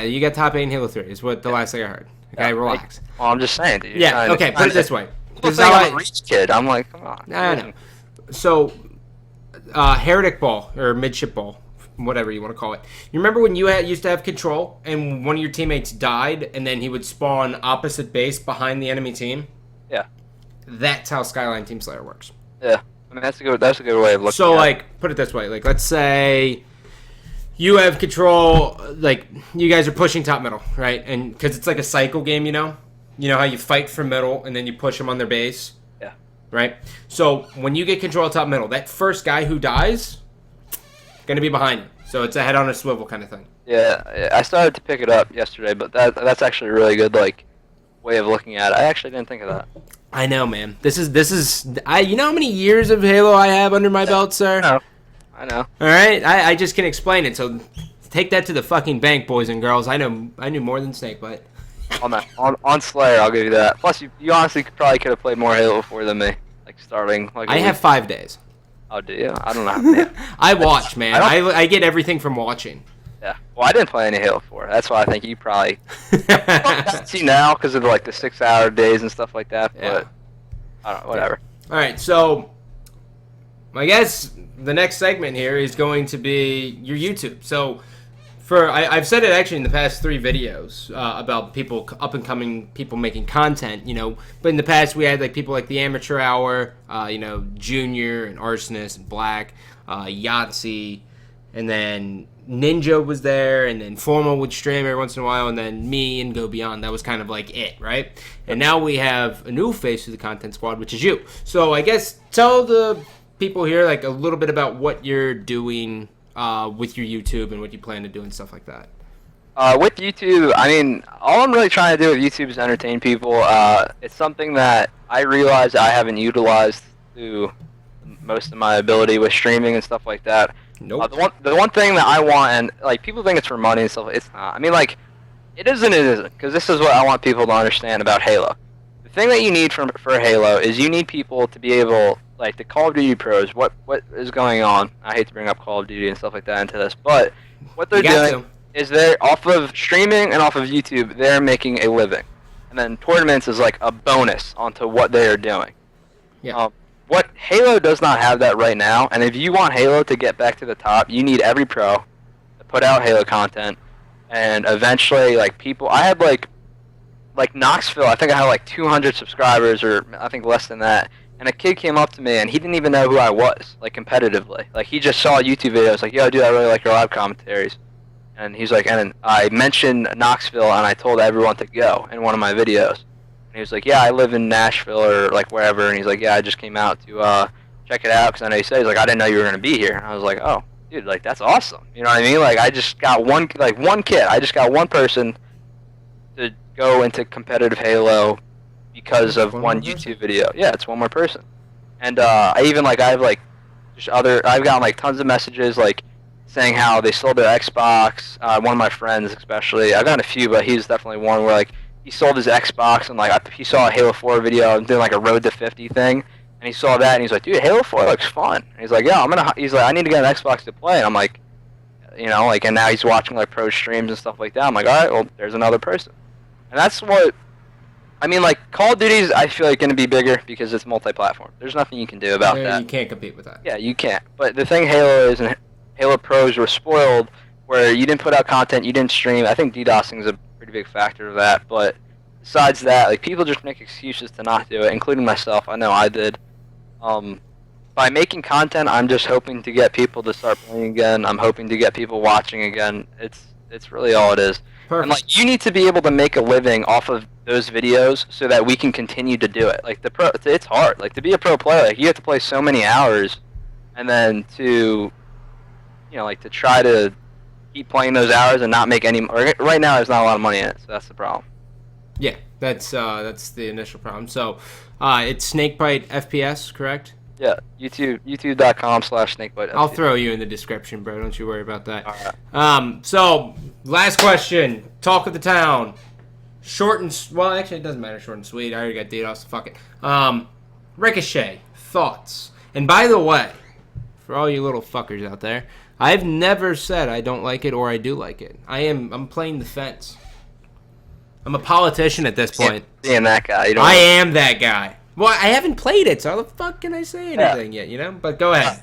you got top 8 in Halo 3 is what the last thing I heard. Okay, relax. Well, I'm just saying, dude. Yeah, okay, put it this way. This I'm a Reach kid. I'm like, come on. I know. So, Heretic Ball, or Midship Ball, whatever you want to call it. You remember when you used to have control, and one of your teammates died, and then he would spawn opposite base behind the enemy team? Yeah. That's how Skyline Team Slayer works. Yeah. I mean, that's a good way of looking so, at it. like, put it this way. Like, let's say you have control, like, you guys are pushing top middle, right? And because it's like a cycle game, you know? You know how you fight for middle, and then you push them on their base? Yeah. Right? So, when you get control of top middle, that first guy who dies, going to be behind you. So, it's a head on a swivel kind of thing. Yeah, I started to pick it up yesterday, but that's actually a really good, like, way of looking at it. I actually didn't think of that. I know, man. This is you know how many years of Halo I have under my belt, sir? I know. All right? I just can explain it, so take that to the fucking bank, boys and girls. I knew more than Snakebite. On Slayer, I'll give you that. Plus, you honestly probably could have played more Halo 4 than me. Like, starting. Like I have 5 days. Oh, do you? I don't know. I watch, man. I get everything from watching. Yeah. Well, I didn't play any Halo 4. That's why I think you probably... see now because of, like, the 6-hour days and stuff like that, but... Yeah. I don't know, whatever. All right, so... I guess the next segment here is going to be your YouTube. So... I've said it actually in the past 3 videos about people, up-and-coming people making content, you know. But in the past, we had like people like the Amateur Hour, you know, Junior and Arsonist and Black, Yahtzee, and then Ninja was there, and then Formal would stream every once in a while, and then me and Go Beyond. That was kind of like it, right? And now we have a new face of the Content Squad, which is you. So I guess tell the people here like a little bit about what you're doing with your YouTube and what you plan to do and stuff like that. With YouTube, I mean, all I'm really trying to do with YouTube is entertain people. It's something that I realize I haven't utilized to most of my ability with streaming and stuff like that. Nope. The one thing that I want, and like people think it's for money and stuff, it's not. I mean, like, it isn't, because this is what I want people to understand about Halo. The thing that you need for Halo is you need people to be able, like the Call of Duty pros, what is going on? I hate to bring up Call of Duty and stuff like that into this, but what they're doing is they're off of streaming and off of YouTube, they're making a living. And then tournaments is like a bonus onto what they are doing. Yeah. What Halo does not have that right now, and if you want Halo to get back to the top, you need every pro to put out Halo content, and eventually, like, people, I had like Knoxville, I think I had like 200 subscribers, or I think less than that, and a kid came up to me, and he didn't even know who I was, like, competitively. Like, he just saw YouTube videos, like, yo, dude, I really like your live commentaries. And he's like, and I mentioned Knoxville, and I told everyone to go in one of my videos. And he was like, yeah, I live in Nashville, or, like, wherever, and he's like, yeah, I just came out to check it out, because I know he said, he's like, I didn't know you were going to be here. And I was like, oh, dude, like, that's awesome. You know what I mean? Like, I just got one kid, I just got one person to go into competitive Halo because of one YouTube video. Yeah, it's one more person. And I've gotten like tons of messages like saying how they sold their Xbox. One of my friends especially, I've gotten a few, but he's definitely one where like he sold his Xbox and like he saw a Halo 4 video and doing like a Road to 50 thing, and he saw that and he's like, dude, Halo 4 looks fun. And he's like, yeah, he's like, I need to get an Xbox to play. And I'm like, you know, like, and now he's watching like pro streams and stuff like that. I'm like, all right, well, there's another person. And that's what, I mean, like, Call of Duty's, I feel like, going to be bigger because it's multi-platform. There's nothing you can do about that. You can't compete with that. Yeah, you can't. But the thing Halo is, and Halo pros were spoiled, where you didn't put out content, you didn't stream. I think DDoSing is a pretty big factor of that. But besides that, like, people just make excuses to not do it, including myself. I know I did. By making content, I'm just hoping to get people to start playing again. I'm hoping to get people watching again. It's really all it is. Perfect. And like, you need to be able to make a living off of those videos so that we can continue to do it. Like, it's hard. Like, to be a pro player, like, you have to play so many hours, and then to, you know, like, to try to keep playing those hours and not make any. Right now, there's not a lot of money in it, so that's the problem. Yeah, that's the initial problem. So, it's Snakebite FPS, correct? Yeah, YouTube.com/Snakebite. I'll throw you in the description, bro. Don't you worry about that. All right. So, last question. Talk of the town. Short and... Well, actually, it doesn't matter. Short and sweet. I already got DDoS, so fuck it. Ricochet. Thoughts. And by the way, for all you little fuckers out there, I've never said I don't like it or I do like it. I'm playing the fence. I'm a politician at this point. Being that guy, you don't. I am that guy. Well, I haven't played it, so how the fuck can I say anything yet? But go ahead.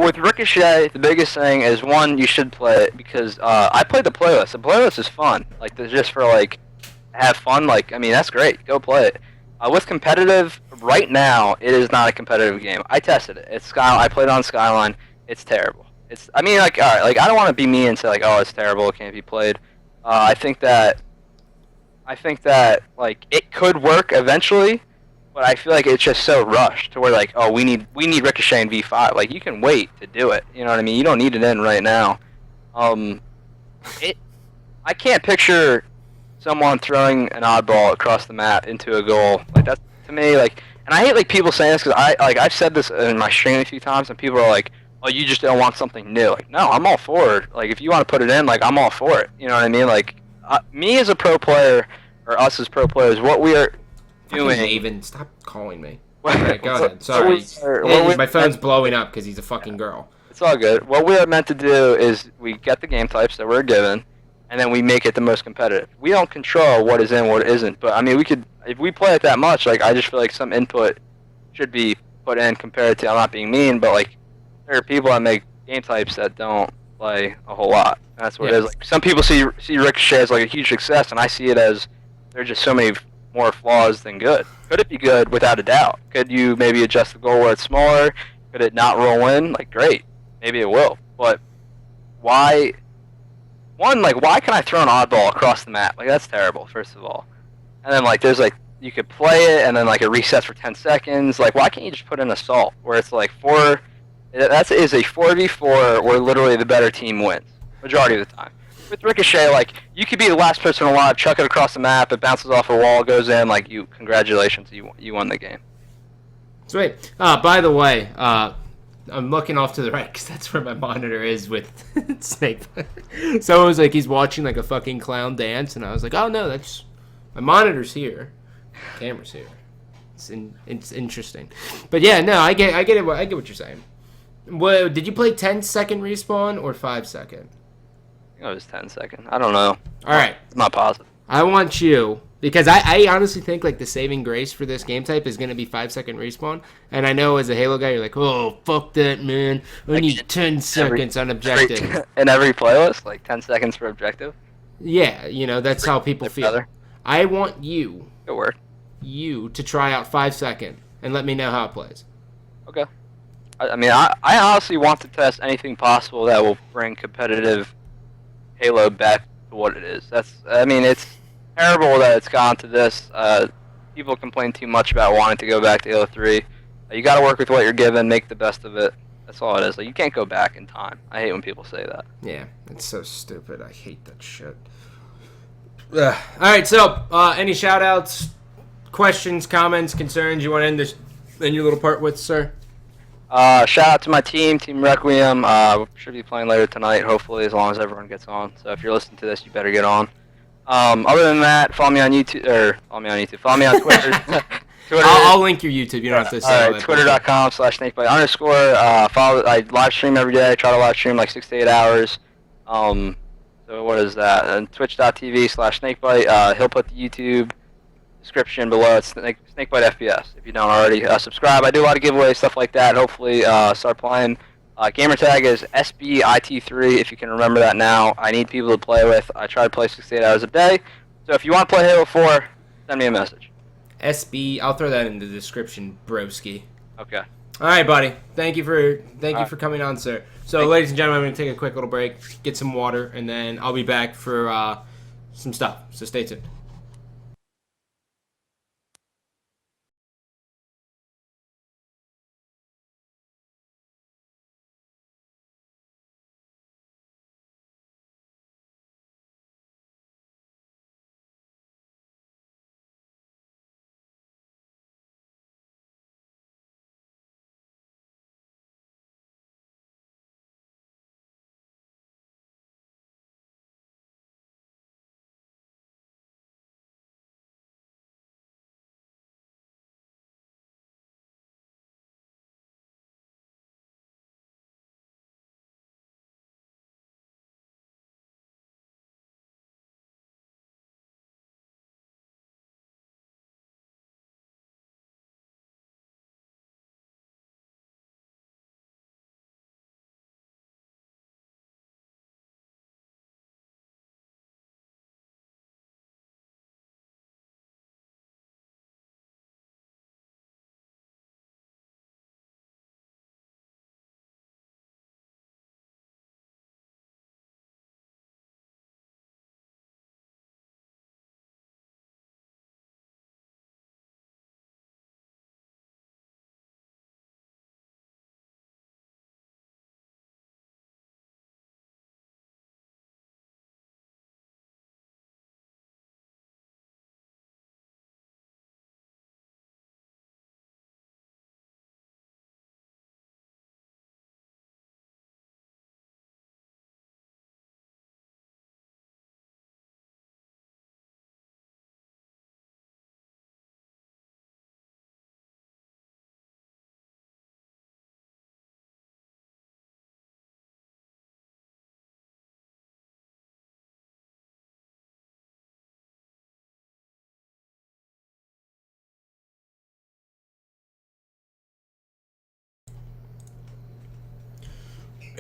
With Ricochet, the biggest thing is one, you should play it because I played the playlist. The playlist is fun. Like, just for like have fun. Like, I mean, that's great. Go play it. With competitive, right now, it is not a competitive game. I tested it. It's Sky. I played on Skyline. It's terrible. It's. I mean, like, all right. Like, I don't want to be mean and say like, oh, it's terrible. It can't be played. I think that. Like it could work eventually, but I feel like it's just so rushed to where like, oh, we need Ricochet in V5. Like you can wait to do it. You know what I mean? You don't need it in right now. It. I can't picture someone throwing an oddball across the map into a goal. Like that's to me like, and I hate like people saying this because I've said this in my stream a few times and people are like, oh, you just don't want something new. Like no, I'm all for it. Like if you want to put it in, like I'm all for it. You know what I mean? Like me as a pro player or us as pro players, what we are doing. Maven, stop calling me. Alright, go ahead. Sorry. My phone's blowing up because he's a fucking girl. It's all good. What we are meant to do is we get the game types that we're given, and then we make it the most competitive. We don't control what is in, what isn't. But I mean, we could if we play it that much. Like I just feel like some input should be put in compared to. I'm not being mean, but like there are people that make game types that don't play a whole lot. And that's what it is. Like some people see Ricochet as like a huge success, and I see it as there's just so many more flaws than good. Could it be good? Without a doubt. Could you maybe adjust the goal where it's smaller? Could it not roll in? Like great, maybe it will. But why? One, like why can I throw an oddball across the map? Like that's terrible. First of all, and then like there's like you could play it and then like it resets for 10 seconds. Like why can't you just put in assault where it's like four? That is a 4v4 where literally the better team wins majority of the time. With Ricochet, like you could be the last person alive, chuck it across the map, it bounces off a wall, goes in, like congratulations, you won the game. Sweet. By the way, I'm looking off to the right because that's where my monitor is with Snakebite. Someone was like, he's watching like a fucking clown dance, and I was like, oh no, that's my monitor's here, camera's here. It's interesting, but yeah, no, I get it. I get what you're saying. Well, did you play 10-second respawn or 5-second? I think it was 10-second. I don't know. All right, I'm not positive. I want you because I honestly think like the saving grace for this game type is going to be 5-second respawn. And I know as a Halo guy, you're like, oh fuck that, man. I need 10 seconds on objective. In every playlist, like 10 seconds for objective. Yeah, that's how people feel. Brother. I want you. Good work. You to try out 5-second and let me know how it plays. Okay. I mean, I honestly want to test anything possible that will bring competitive Halo back to what it is. I mean, it's terrible that it's gone to this. People complain too much about wanting to go back to Halo 3. You got to work with what you're given, make the best of it. That's all it is. Like you can't go back in time. I hate when people say that. Yeah, it's so stupid. I hate that shit. All right, so any shout outs, questions, comments, concerns you want to end your little part with, sir? Shout out to my team, Team Requiem. Should be playing later tonight, hopefully, as long as everyone gets on. So if you're listening to this, you better get on. Other than that, follow me on YouTube, follow me on Twitter. Twitter. I'll link your YouTube. You don't have to say all that. Twitter.com/snakebite_. I live stream every day. I try to live stream like 6 to 8 hours. So what is that? And twitch.tv/snakebite. He'll put the YouTube description below. It's Snakebite FPS. If you don't already, subscribe. I do a lot of giveaways, stuff like that. Hopefully, start playing. Gamertag is SBIT3. If you can remember that now, I need people to play with. I try to play 6 to 8 hours a day. So if you want to play Halo 4, send me a message. SB. I'll throw that in the description, broski. Okay. All right, buddy. Thank you for coming on, sir. So, ladies and gentlemen, I'm going to take a quick little break, get some water, and then I'll be back for some stuff. So stay tuned.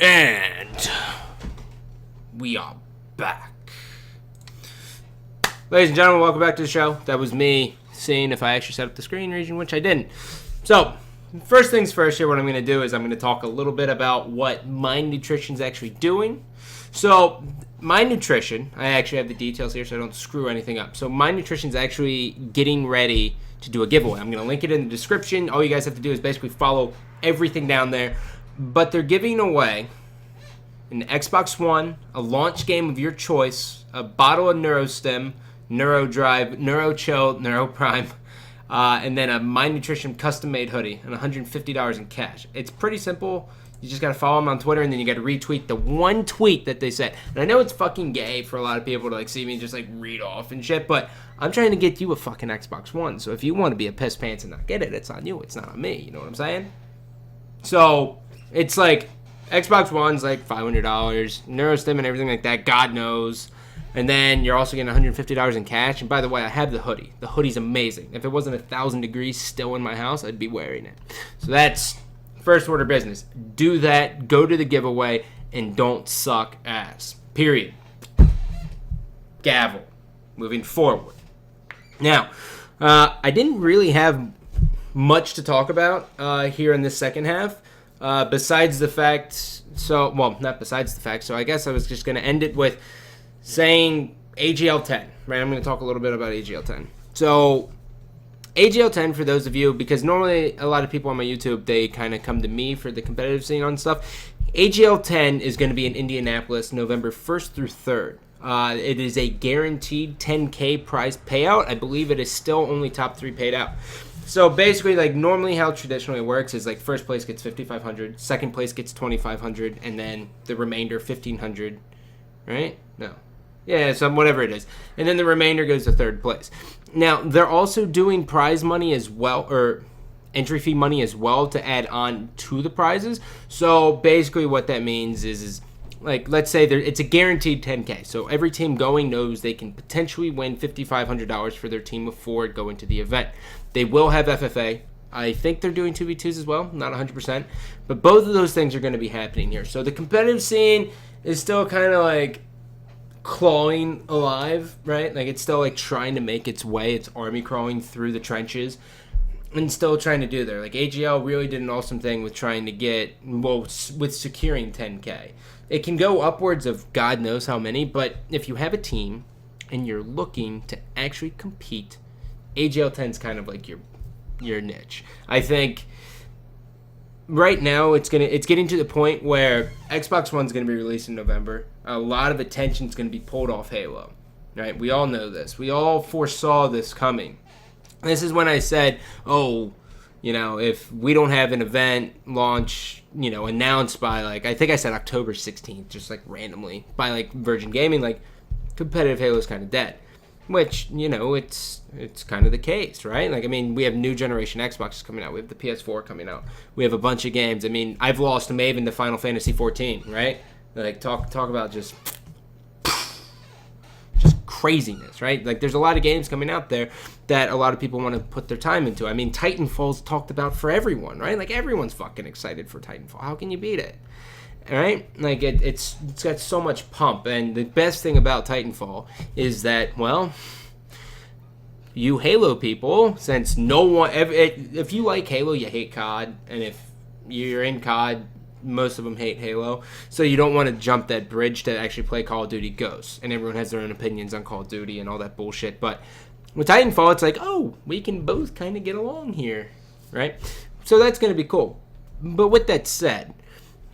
And we are back. Ladies and gentlemen, welcome back to the show. That was me seeing if I actually set up the screen region, which I didn't. So, first things first here, what I'm going to do is I'm going to talk a little bit about what Mind Nutrition is actually doing. So, Mind Nutrition, I actually have the details here so I don't screw anything up. So, Mind Nutrition is actually getting ready to do a giveaway. I'm going to link it in the description. All you guys have to do is basically follow everything down there. But they're giving away an Xbox One, a launch game of your choice, a bottle of NeuroStim, NeuroDrive, NeuroChill, NeuroPrime, and then a Mind Nutrition custom-made hoodie and $150 in cash. It's pretty simple. You just got to follow them on Twitter, and then you got to retweet the one tweet that they said. And I know it's fucking gay for a lot of people to like see me just like read off and shit, but I'm trying to get you a fucking Xbox One. So if you want to be a piss pants and not get it, it's on you. It's not on me. You know what I'm saying? So it's like Xbox One's like $500, NeuroStim and everything like that, God knows. And then you're also getting $150 in cash. And by the way, I have the hoodie. The hoodie's amazing. If it wasn't 1,000 degrees still in my house, I'd be wearing it. So that's first order business. Do that. Go to the giveaway and don't suck ass. Period. Gavel. Moving forward. Now, I didn't really have much to talk about here in this second half. Besides the fact, not besides the fact, so I guess I was just going to end it with saying AGL 10, right? I'm going to talk a little bit about AGL 10. So, AGL 10, for those of you, because normally a lot of people on my YouTube, they kind of come to me for the competitive scene on stuff. AGL 10 is going to be in Indianapolis November 1st through 3rd. It is a guaranteed 10K prize payout. I believe it is still only top 3 paid out. So basically, like normally how traditionally it works is like first place gets $5,500, second place gets $2,500, and then the remainder $1,500, right? No. Yeah, so whatever it is. And then the remainder goes to third place. Now, they're also doing prize money as well, or entry fee money as well to add on to the prizes. So basically what that means is like, let's say it's a guaranteed 10K. So every team going knows they can potentially win $5,500 for their team of 4 going to the event. They will have FFA. I think they're doing 2v2s as well, not 100%. But both of those things are going to be happening here. So the competitive scene is still kind of like clawing alive, right? Like it's still like trying to make its way. It's army crawling through the trenches and still trying to do there. Like AGL really did an awesome thing with trying to get, with securing 10K. It can go upwards of God knows how many, but if you have a team and you're looking to actually compete, AGL 10 is kind of like your niche. I think right now it's getting to the point where Xbox One's going to be released in November. A lot of attention is going to be pulled off Halo, right? We all know this. We all foresaw this coming. This is when I said, if we don't have an event launch, announced by I think I said October 16th, just like randomly by Virgin Gaming, competitive Halo is kind of dead. Which, it's kind of the case, right? We have new generation Xboxes coming out. We have the PS4 coming out. We have a bunch of games. I've lost Maven to Final Fantasy 14, right? Talk about just craziness, right? There's a lot of games coming out there that a lot of people want to put their time into. Titanfall's talked about for everyone, right? Everyone's fucking excited for Titanfall. How can you beat it? All right, it's got so much pump, and the best thing about Titanfall is that, you Halo people, since no one, if you like Halo, you hate COD, and if you're in COD, most of them hate Halo, so you don't want to jump that bridge to actually play Call of Duty Ghosts, and everyone has their own opinions on Call of Duty and all that bullshit, but with Titanfall, it's we can both kind of get along here, right? So that's going to be cool. But with that said,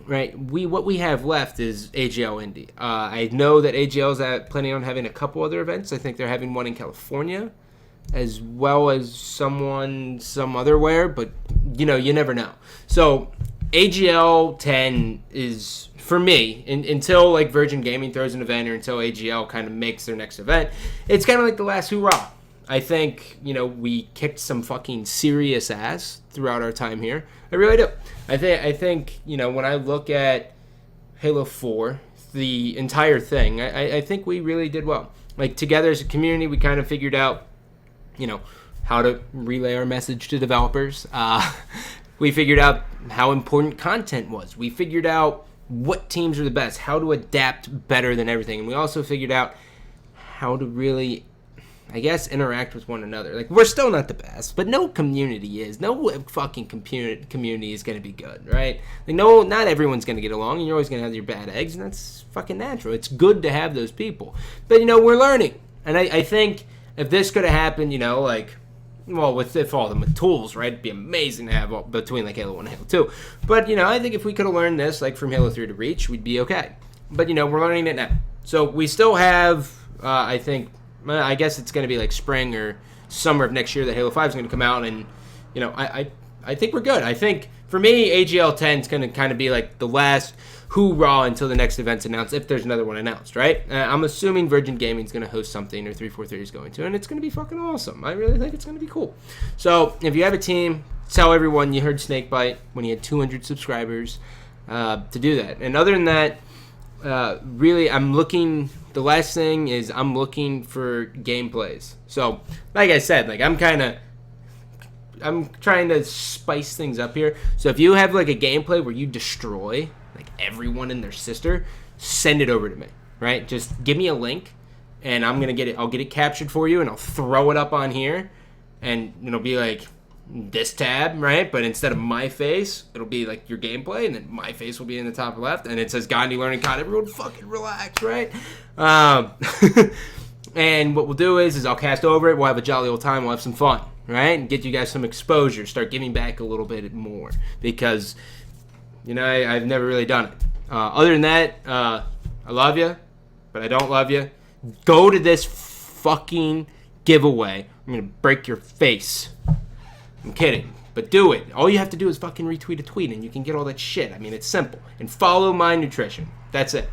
right, what we have left is AGL Indy. I know that AGL is planning on having a couple other events. I think they're having one in California, as well as some otherwhere, but you never know. So AGL 10 is, for me, until Virgin Gaming throws an event, or until AGL kind of makes their next event, it's kind of like the last hoorah. I think, we kicked some fucking serious ass throughout our time here. I really do. I think, when I look at Halo 4, the entire thing, I think we really did well. Together as a community, we kind of figured out, how to relay our message to developers. We figured out how important content was. We figured out what teams are the best, how to adapt better than everything. And we also figured out how to really, I guess, interact with one another. Like, we're still not the best, but no community is. No fucking community is going to be good, right? Like, no, not everyone's going to get along, and you're always going to have your bad eggs, and that's fucking natural. It's good to have those people. But, we're learning. And I think if this could have happened, like, well, if all of them with tools, right? It'd be amazing to have all, between, like, Halo 1 and Halo 2. But, I think if we could have learned this, like, from Halo 3 to Reach, we'd be okay. But, we're learning it now. So we still have, I think, I guess it's going to be like spring or summer of next year that Halo 5 is going to come out, and I think we're good. I think for me, AGL 10 is going to kind of be like the last hoorah until the next event's announced, if there's another one announced, right? I'm assuming Virgin Gaming is going to host something, or 343 is going to, and it's going to be fucking awesome. I really think it's going to be cool. So if you have a team, tell everyone you heard Snakebite when he had 200 subscribers to do that. And other than that, really, the last thing is I'm looking for gameplays. So, like I said, like I'm trying to spice things up here. So if you have like a gameplay where you destroy like everyone and their sister, send it over to me, right? Just give me a link, and I'll get it captured for you, and I'll throw it up on here, and it'll be like this tab, right? But instead of my face, it'll be like your gameplay, and then my face will be in the top left, and it says Gandhi Learning Cod. Everyone fucking relax, right? And what we'll do is I'll cast over it. We'll have a jolly old time. We'll have some fun, right? And get you guys some exposure. Start giving back a little bit more, because I've never really done it. Other than that, I love you, but I don't love you. Go to this fucking giveaway. I'm gonna break your face. I'm kidding, but do it. All you have to do is fucking retweet a tweet, and you can get all that shit. I mean, it's simple. And follow my nutrition. That's it.